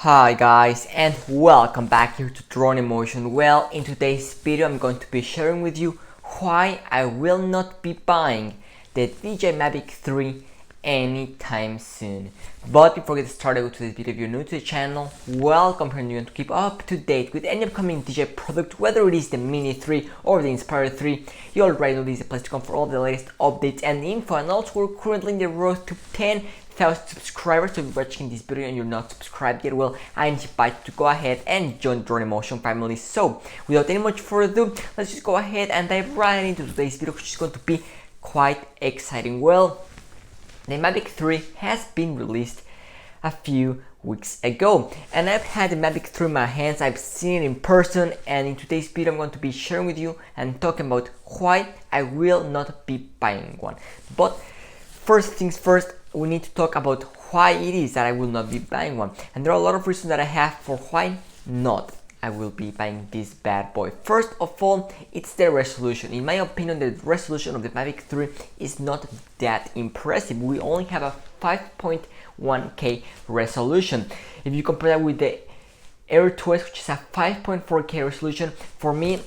Hi guys, and welcome back here to Drone Emotion. Well, in today's video I'm going to be sharing with you why I will not be buying the DJI Mavic 3 anytime soon. But before we get started with today's video, if you're new to the channel, welcome here and you want to keep up to date with any upcoming DJI product, whether it is the Mini 3 or the Inspire 3. You already know this is a place to come for all the latest updates and info, and also we're currently in the road to 10,000 subscribers. So if you're watching this video and you're not subscribed yet, well, I invite you to go ahead and join the Drone Emotion family. So without any much further ado, let's just go ahead and dive right into today's video, which is going to be quite exciting. Well, the Mavic 3 has been released a few weeks ago, and I've had the Mavic 3 in my hands. I've seen it in person, and in today's video I'm going to be sharing with you and talking about why I will not be buying one. But first things first, we need to talk about why it is that I will not be buying one, and there are a lot of reasons that I have for why not I will be buying this bad boy. First of all, it's the resolution. In my opinion, the resolution of the Mavic 3 is not that impressive. We only have a 5.1K resolution. If you compare that with the Air 2S, which is a 5.4K resolution, for me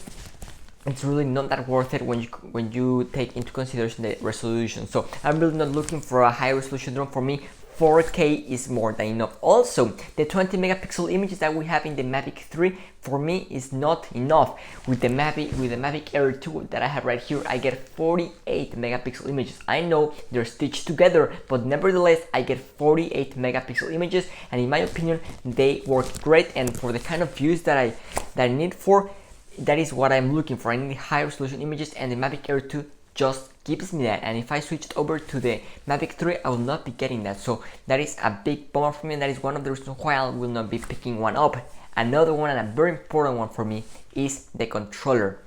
it's really not that worth it when you take into consideration the resolution. So I'm really not looking for a high resolution drone. For me, 4K is more than enough. Also, the 20 megapixel images that we have in the Mavic 3 for me is not enough. With the Mavic Air 2 that I have right here, I get 48 megapixel images. I know they're stitched together, but nevertheless I get 48 megapixel images, and in my opinion they work great, and for the kind of views that I need for, that is what I'm looking for. I need high resolution images, and the Mavic Air 2 just gives me that. And if I switched over to the Mavic 3, I will not be getting that. So that is a big bummer for me, and that is one of the reasons why I will not be picking one up. Another one, and a very important one for me, is the controller.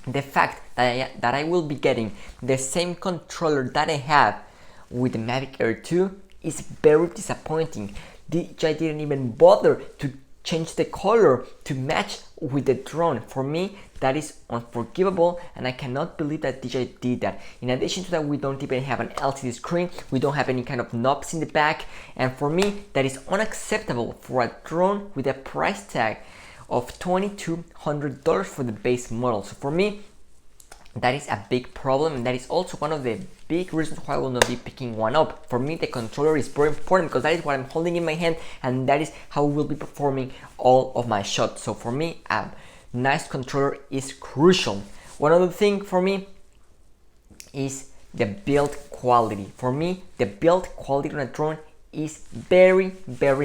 The fact that I will be getting the same controller that I have with the Mavic Air 2 is very disappointing. DJI didn't even bother to change the color to match with the drone. For me, that is unforgivable, and I cannot believe that DJI did that. In addition to that, we don't even have an LCD screen, we don't have any kind of knobs in the back, and for me that is unacceptable for a drone with a price tag of $2,200 for the base model. So for me, that is a big problem, and that is also one of the big reasons why I will not be picking one up. For me, the controller is very important because that is what I'm holding in my hand, and that is how we will be performing all of my shots. So for me, a nice controller is crucial. One other thing for me is the build quality. For me, the build quality on a drone is very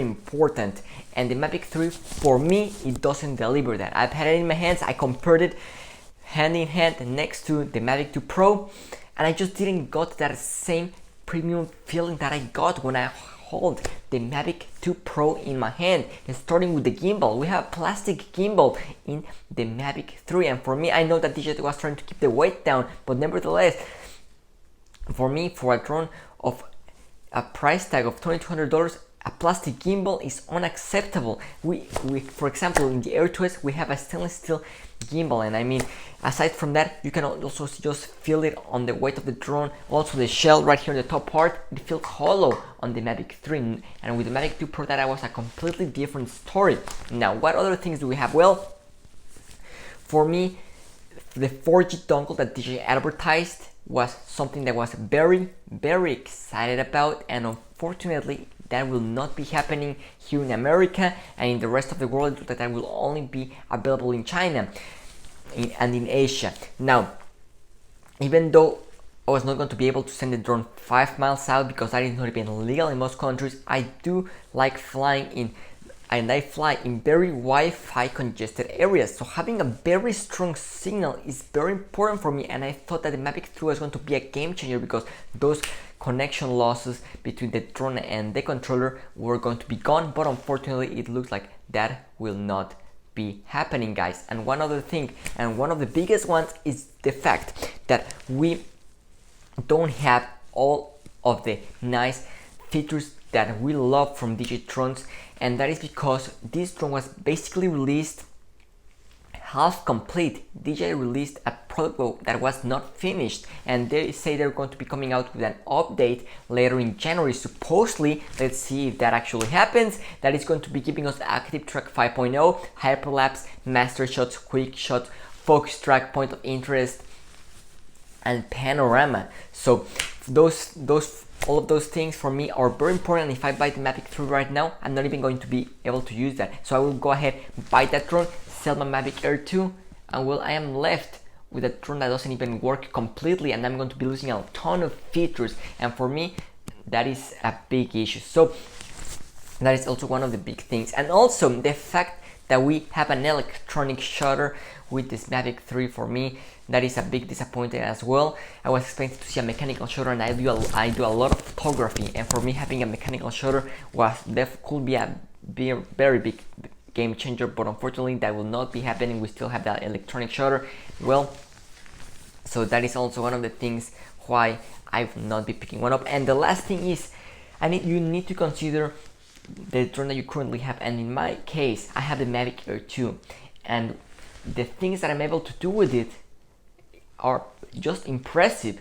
important, and the Mavic 3, for me, it doesn't deliver that. I've had it in my hands, I compared it hand in hand next to the Mavic 2 Pro, and I just didn't got that same premium feeling that I got when I hold the Mavic 2 Pro in my hand. And starting with the gimbal, we have a plastic gimbal in the Mavic 3, and for me, I know that DJI was trying to keep the weight down, but nevertheless, for me, for a drone of a price tag of $2,200, a plastic gimbal is unacceptable. We for example, in the Air 2S, we have a stainless steel gimbal, and I mean, aside from that, you can also just feel it on the weight of the drone. Also, the shell right here in the top part, it feels hollow on the Mavic 3, and with the Mavic 2 Pro, that was a completely different story. Now, what other things do we have? Well, for me, the 4G dongle that DJI advertised was something that was very excited about, and unfortunately that will not be happening here in America, and in the rest of the world that will only be available in China and in Asia. Now, even though I was not going to be able to send the drone 5 miles out because that is not even legal in most countries, I do like flying in, and I fly in very Wi-Fi congested areas. So having a very strong signal is very important for me, and I thought that the Mavic 3 was going to be a game changer because those connection losses between the drone and the controller were going to be gone, but unfortunately it looks like that will not be happening, guys. And one other thing, and one of the biggest ones, is the fact that we don't have all of the nice features that we love from DJI drones, and that is because this drone was basically released half complete. DJI released a product that was not finished, and they say they're going to be coming out with an update later in January. Supposedly, let's see if that actually happens. That is going to be giving us Active Track 5.0, Hyperlapse, Master Shots, Quick Shot, Focus Track, Point of Interest, and Panorama. So all of those things for me are very important. If I buy the Mavic 3 right now, I'm not even going to be able to use that. So I will go ahead, buy that drone, sell my Mavic Air 2, and well, I am left with a drone that doesn't even work completely, and I'm going to be losing a ton of features. And for me, that is a big issue. So that is also one of the big things. And also the fact that we have an electronic shutter with this Mavic 3, for me, that is a big disappointment as well. I was expecting to see a mechanical shutter, and I do a lot of photography, and for me having a mechanical shutter could be a very big game changer, but unfortunately that will not be happening. We still have that electronic shutter. Well, so that is also one of the things why I will not be picking one up. And the last thing is, you need to consider the drone that you currently have, and in my case I have the Mavic Air 2, and the things that I'm able to do with it are just impressive,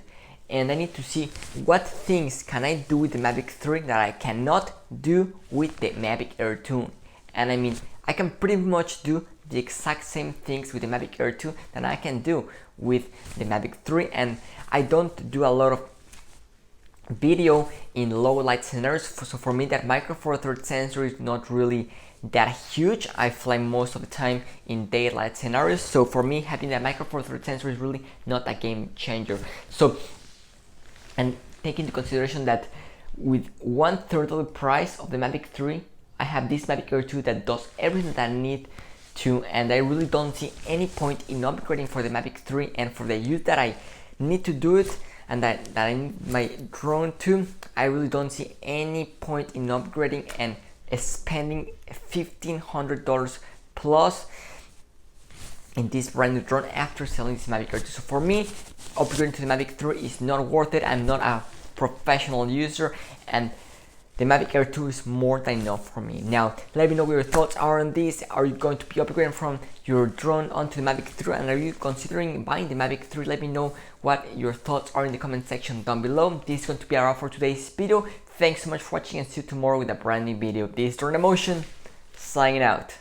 and I need to see what things can I do with the Mavic 3 that I cannot do with the Mavic Air 2. And I mean, I can pretty much do the exact same things with the Mavic Air 2 that I can do with the Mavic 3, and I don't do a lot of video in low light scenarios, so for me that Micro Four Thirds sensor is not really that huge. I fly most of the time in daylight scenarios, so for me having that Micro Four Thirds sensor is really not a game changer. So, and take into consideration that with 1/3 of the price of the Mavic 3, I have this Mavic Air 2 that does everything that I need to, and I really don't see any point in upgrading for the Mavic 3, and for the use that I need to do it, and that I need my drone to, I really don't see any point in upgrading and spending $1,500 plus in this brand new drone after selling this Mavic Air 2. So for me, upgrading to the Mavic 3 is not worth it. I'm not a professional user, and the Mavic Air 2 is more than enough for me. Now, let me know what your thoughts are on this. Are you going to be upgrading from your drone onto the Mavic 3, and are you considering buying the Mavic 3? Let me know what your thoughts are in the comment section down below. This is going to be our for today's video. Thanks so much for watching, and see you tomorrow with a brand new video. This is Drone Emotion, signing out.